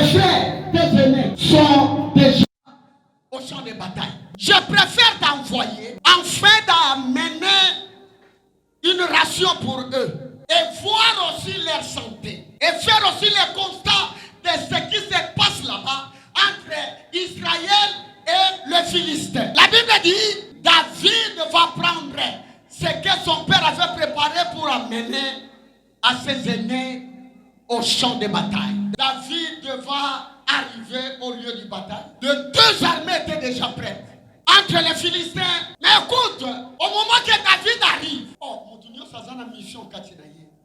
frères, tes aînés sont déjà au champ de bataille. Je préfère t'envoyer afin d'amener une ration pour eux et voir aussi leur santé et faire aussi le constat de ce qui se passe là-bas entre Israël et le Philistin. La Bible dit, David va prendre ce que son père avait préparé pour amener à ses aînés au champ de bataille. David va arriver au lieu du bataille. Les deux armées étaient déjà prêtes entre les Philistins. Mais écoute, au moment que David arrive, mon Dieu, ça a une mission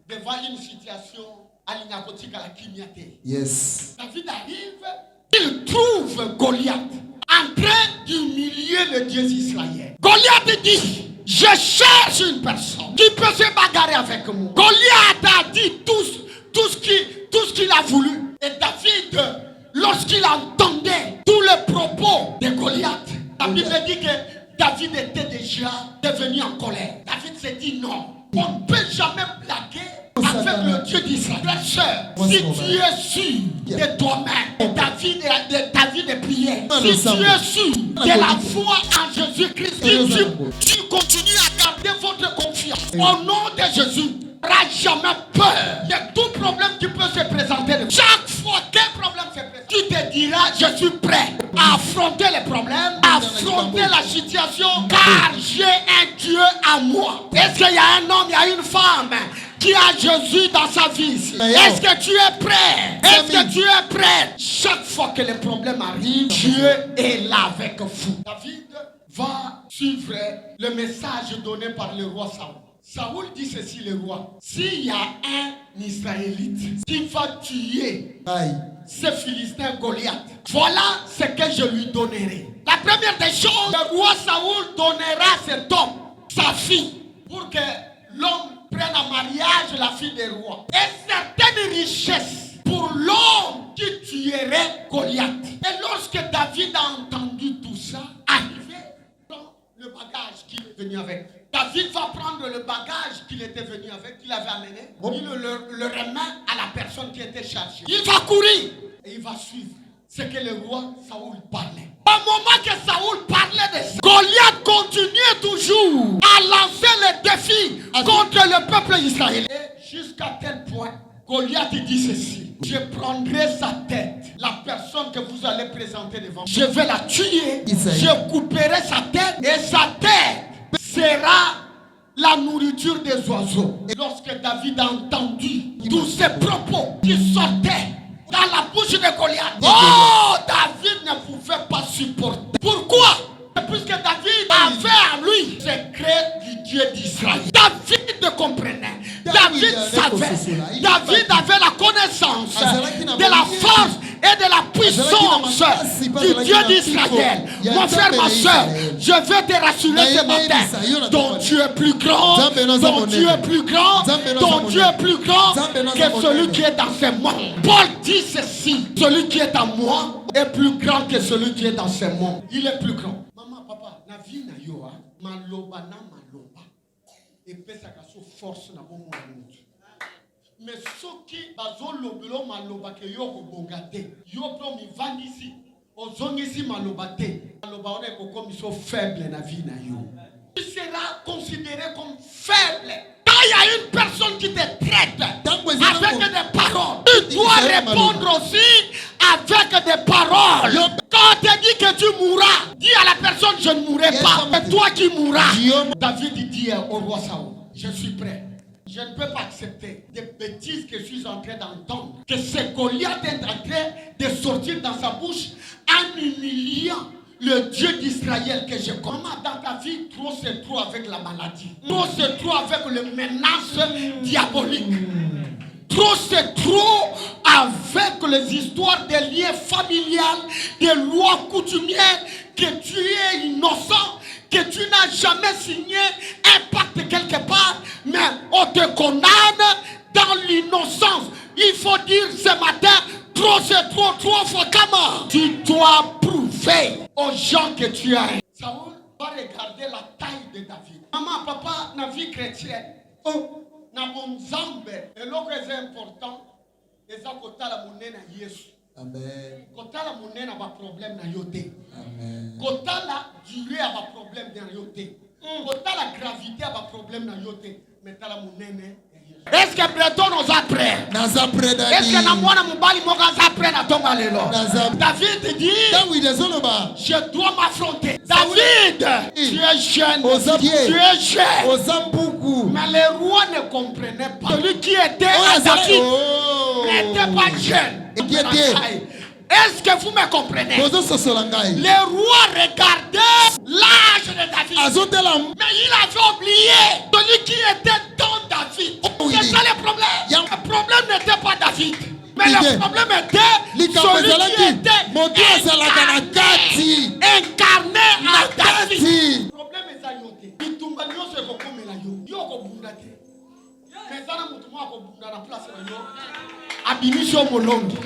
devant une situation à l'inacotique à la Kimiate. Yes. David arrive, il trouve Goliath en train d'humilier le Dieu d'Israël. Goliath dit, je cherche une personne qui peut se bagarrer avec moi. Goliath a dit tout ce qu'il a voulu. Et David, lorsqu'il entendait tous les propos de Goliath, la Bible dit que David était déjà devenu en colère. David s'est dit non, on ne peut jamais blaguer avec le Dieu d'Israël. Si tu es sûr de toi-même, David est prié. Si tu es sûr de la foi en Jésus-Christ, si tu continues à garder votre confiance au nom de Jésus, tu n'auras jamais peur de tout problème qui peut se présenter. Chaque fois qu'un problème se présente, tu te diras, je suis prêt à affronter les problèmes, à affronter la situation, car j'ai un Dieu à moi. Est-ce qu'il y a un homme, il y a une femme qui a Jésus dans sa vie? Est-ce que tu es prêt? Est-ce que tu es prêt? Chaque fois que les problèmes arrivent, Dieu est là avec vous. David va suivre le message donné par le roi Saoul. Saoul dit ceci, le roi: s'il y a un Israélite qui va tuer ce Philistin Goliath, voilà ce que je lui donnerai. La première des choses, le roi Saoul donnera à cet homme sa fille pour que l'homme prenne en mariage la fille des rois. Et certaines richesses pour l'homme qui tuerait Goliath. Et lorsque David a entendu tout ça, arrivé, prend le bagage qu'il est venu avec. David va prendre le bagage qu'il était venu avec, qu'il avait amené. Il le remet à la personne qui était chargée. Il va courir et il va suivre ce que le roi Saoul parlait. Au moment que Saoul parlait de ça, Goliath continuait toujours à lancer les défis contre le peuple israélien. Et jusqu'à tel point, Goliath dit ceci: je prendrai sa tête, la personne que vous allez présenter devant moi. Je vais la tuer, je couperai sa tête et sa tête sera la nourriture des oiseaux. Et lorsque David a entendu tous ces propos qui sortaient dans la bouche de Goliath, David ne pouvait pas supporter. Pourquoi? Puisque David avait en lui le secret du Dieu d'Israël. David comprenait. David savait. David avait la connaissance de la force et de la puissance du Dieu d'Israël. Mon frère, ma soeur, je veux te rassurer ce matin. Ton Dieu est plus grand. Ton Dieu est plus grand. Ton Dieu est plus grand que celui qui est dans ses mondes. Paul dit ceci: celui qui est en moi est plus grand que celui qui est dans ses mondes. Il est plus grand. Maman, papa, na vie na yo, maloba na maloba. Et pesa kaso force na bon monde. Mais ce qui bazo lobelo maloba ke yo ko bongate. Yo pro mi vanisi. Ozongisi maloba te. Maloba on est comme so faible na vie na yo. Tu seras considéré comme faible. Quand il y a une personne qui te traite avec des paroles, tu dois répondre aussi avec des paroles. Quand on te dit que tu mourras, dis à la personne: je ne mourrai pas, c'est toi qui mourras. David dit au roi Saoul: je suis prêt. Je ne peux pas accepter des bêtises que je suis en train d'entendre. Que ce Goliath est en train de sortir dans sa bouche en humiliant le Dieu d'Israël que je connais. Dans ta vie, trop c'est trop avec la maladie. Trop c'est trop avec les menaces diaboliques. Trop c'est trop avec les histoires des liens familiales, des lois coutumières, que tu es innocent, que tu n'as jamais signé un pacte quelque part, mais on te condamne dans l'innocence. Il faut dire ce matin: trop c'est trop, trop faut comment. Tu dois prouver aux gens que tu as. Saoul va regarder la taille de David. Maman, papa, na vie chrétienne, na bon zambe, et l'autre est important, et ça côté la monnaie na Yesu. Amen. Kotala monene ba problème na yote. Amen. Kotala durée ba problème na yote. Kotala gravité ba problème na yote. Mais tala monene. Est-ce que Breton nous a prêt? Est-ce que Namwana Mubali Moga a prêt à tomber lelo? David dit, je dois m'affronter. David, tu es jeune. Tu es jeune. Mais les rois ne comprenaient pas. Celui qui était à David n'était pas jeune. Est-ce que vous me comprenez? Les rois regardaient l'âge de David. Mais il avait oublié celui qui était dans David. C'est ça le problème. Le problème n'était pas David. Mais le problème était celui qui était incarné à David. Le problème est ça. Abinisho molongi.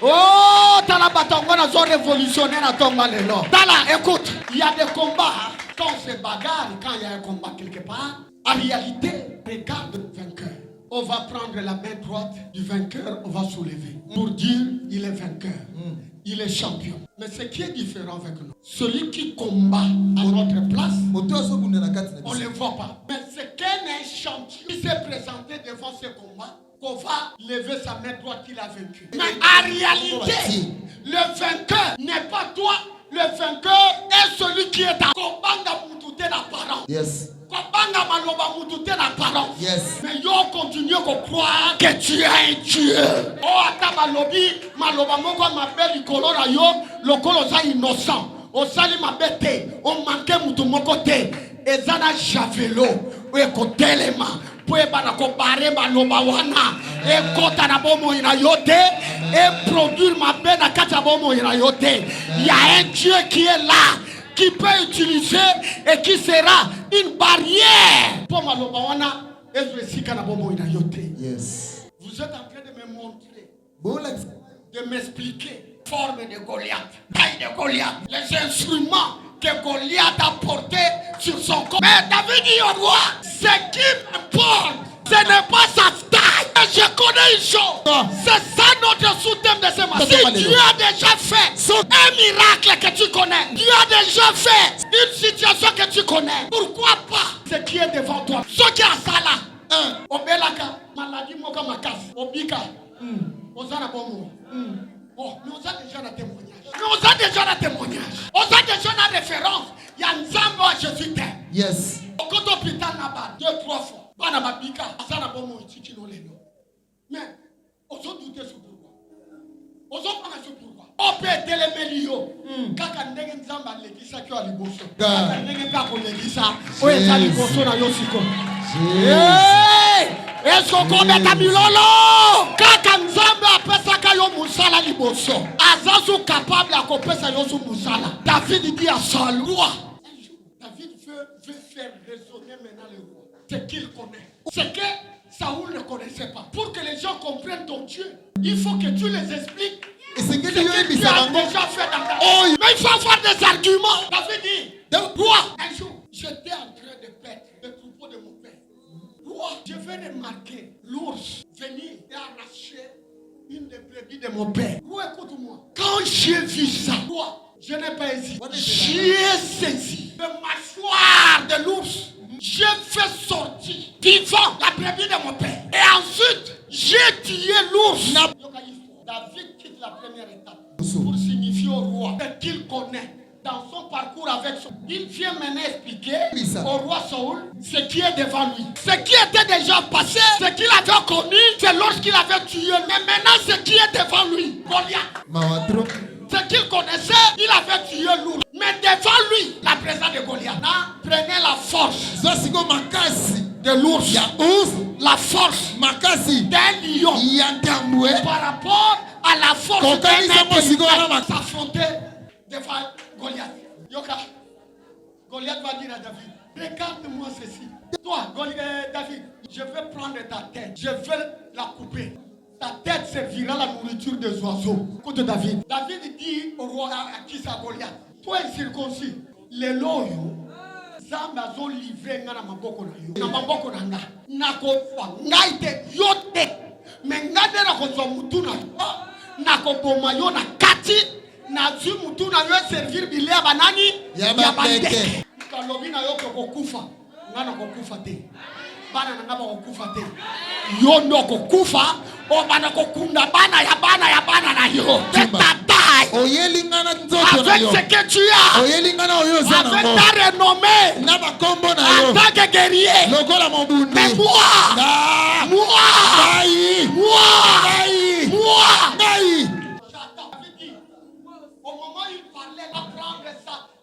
Oh, tala batongo na zo révolutionnaire na tomba lelo. Tala, écoute, il y a des combats quand on se bagarre, quand il y a un combat quelque part. En réalité, regarde le vainqueur. On va prendre la main droite du vainqueur, on va soulever pour dire il est vainqueur. Il est champion. Mais ce qui est différent avec nous, celui qui combat à notre place, on ne le voit pas. Mais c'est qu'un champion qui s'est présenté devant ce combat, qu'on va lever sa main droite qu'il a vaincu. Mais en réalité, le vainqueur n'est pas toi. Le vainqueur est celui qui est à Kobanga Moutoute l'apparence. Yes. Kobanga Maloba Moutoute l'apparence. Yes. Mais yo continue à croire que tu es un Dieu. Oh, ata Malobi, Maloba Moko m'appelle du color yo, le color ça innocent. O sali mabete, o manque Moutou Mokote, et zana javelo, ou ekotelema. Et produire ma peine à Katabomo Irayote. Il y a un Dieu qui est là, qui peut utiliser et qui sera une barrière pour ma lobawana et je suis Kanabomo Irayote. Yes. Vous êtes en train de me montrer, de m'expliquer forme de Goliath, taille de Goliath, les instruments que Goliath a porté sur son corps. Mais David dit au roi, ce qui m'importe, ce n'est pas sa taille. Je connais une chose. C'est ça notre sous-thème de ce matin. Si Dieu a déjà fait un miracle que tu connais, Dieu a déjà fait une situation que tu connais, pourquoi pas ce qui est devant toi? Ce qui est à Sala, Obelaka, maladie Moka Makas, Obika, Ozana Bomo. Oh, mais on a déjà un témoignage. On a déjà une référence. Il y a un Zambo à Jésus. Yes. Au côté hôpital là-bas, 2-3 fois. Bana Babika, Azana Bomo, Ichino Leno. Mais, on se doute sur pourquoi. On se parle sur pourquoi. On peut aider les mélios. Kaka Negen Zamba, l'église qui a l'Iboso. Kaka Negen Kako l'église, où est à l'Iboso na Yosiko. Est-ce qu'on connaît ta milolo? Kaka Nzamba appelle ça Kayo Moussala Liboso. Azazu capable à couper sa Yosu Moussala. David dit à Saul, roi. David veut faire résonner maintenant le roi. Ce qu'il connaît. Ce que Saoul ne connaissait pas. Pour que les gens comprennent ton Dieu, il faut que tu les expliques. Et c'est que tu as déjà fait dans ta vie. Mais il faut avoir des arguments. David dit, roi, un jour, j'étais en train de perdre le troupeau de mon père. Roi, je vais remarquer l'ours venir et arracher une des brebis de mon père. Roi, écoute-moi. Quand j'ai vu ça, roi, je n'ai pas hésité. J'ai saisi le mâchoire de l'ours. J'ai fait sortir vivant la brebis de mon père. Et ensuite, j'ai tué l'ours. David quitte la première étape pour signifier au roi qu'il connaît dans son parcours avec son. Il vient maintenant expliquer au roi Saoul ce qui est devant lui. Ce qui était déjà passé, ce qu'il avait connu, c'est lorsqu'il avait tué. Mais maintenant, ce qui est devant lui, Goliath. Ce qu'il connaissait, il avait tué l'ours. Mais devant lui, la présence de Goliath prenait la force de l'ours, la force d'un lion par rapport à la force d'un être s'affronter devant Goliath. Yoka, Goliath va dire à David, regarde-moi ceci. Toi, David, je vais prendre ta tête, je vais la couper. Ta tête servira la nourriture des oiseaux. Écoute David. David dit au roi à qui ça Goliath. Toi circoncis, les loyaux, Zamba zo livré ngana maboko na yo. Na maboko na nga. Na ko fa ngaite yote. Mais ngade na ko zo mutuna. na koboma yo na kati na zimutu na yo servir bilia banani ya bandeke kalobi na yo kokufa ngana kokufa te bana na ngaba kokufa te yo no kokufa o bana kokunda bana ya na yo oyelingana nzoto na yo avec ce que tu as oyelingana oyo zana avec ta renommée na bakombo na yo en tant que guerrier lokola mobundi mais moi au moment où il parlait à prendre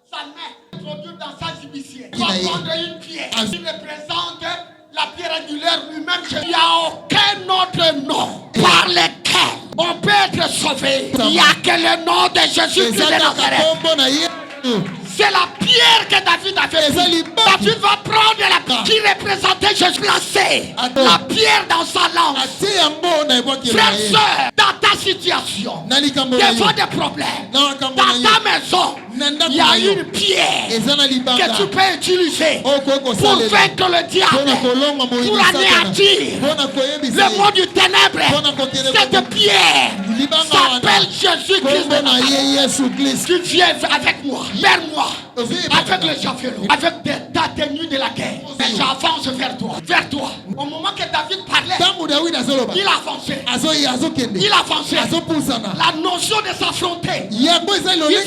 sa main introduire dans sa judiciaire il va prendre une pierre qui représente la pierre angulaire lui-même. Il n'y a aucun autre nom par lequel on peut être sauvé. Il n'y a que le nom de Jésus qui est Nazareth. C'est la pierre que David a fait. David va prendre la pierre qui représentait Jésus lancé. La pierre dans sa lance. Frère, soeur, dans ta situation, devant des problèmes, dans ta maison, il y a une pierre que tu peux utiliser pour vaincre le diable, pour anéantir le monde du ténèbre. Cette pierre s'appelle Jésus-Christ. Tu viens avec moi, vers moi, avec le javelot, avec ta tenue de la guerre. Et j'avance vers toi. Au moment que David parlait, il avançait. Il avançait. La notion de s'affronter. Il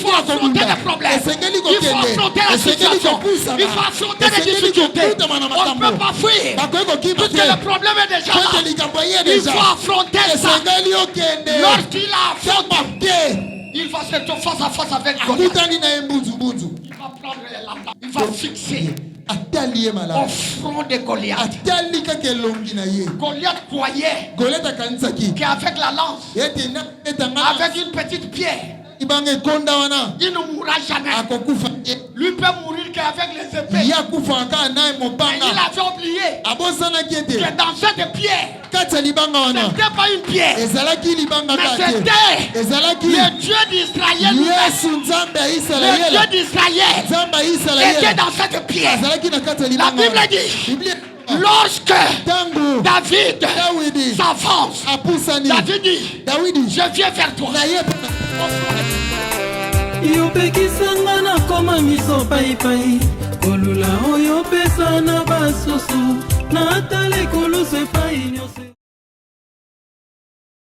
faut affronter les problèmes. Il faut affronter la situation. Il faut affronter les difficultés. On ne peut pas fuir. Puisque le problème est déjà là. Il faut affronter ça. Lorsqu'il a affronté, il va se retrouver face à face avec Goliath. Il va prendre les lampes. Il va fixer au front de Goliath. Goliath croyait qu'avec la lance, avec une petite pierre, il ne mourra jamais. Lui peut mourir qu'avec les épées. Et il avait oublié que dans cette pierre, ce n'était pas une pierre, mais c'était le Dieu d'Israël. Le Dieu d'Israël était dans cette pierre. La Bible dit, lorsque David s'avance, David dit, je viens vers toi. Yopekisanga na koma miso pai kolula oyo pesa na basusu na tale kolusu epai nyonso.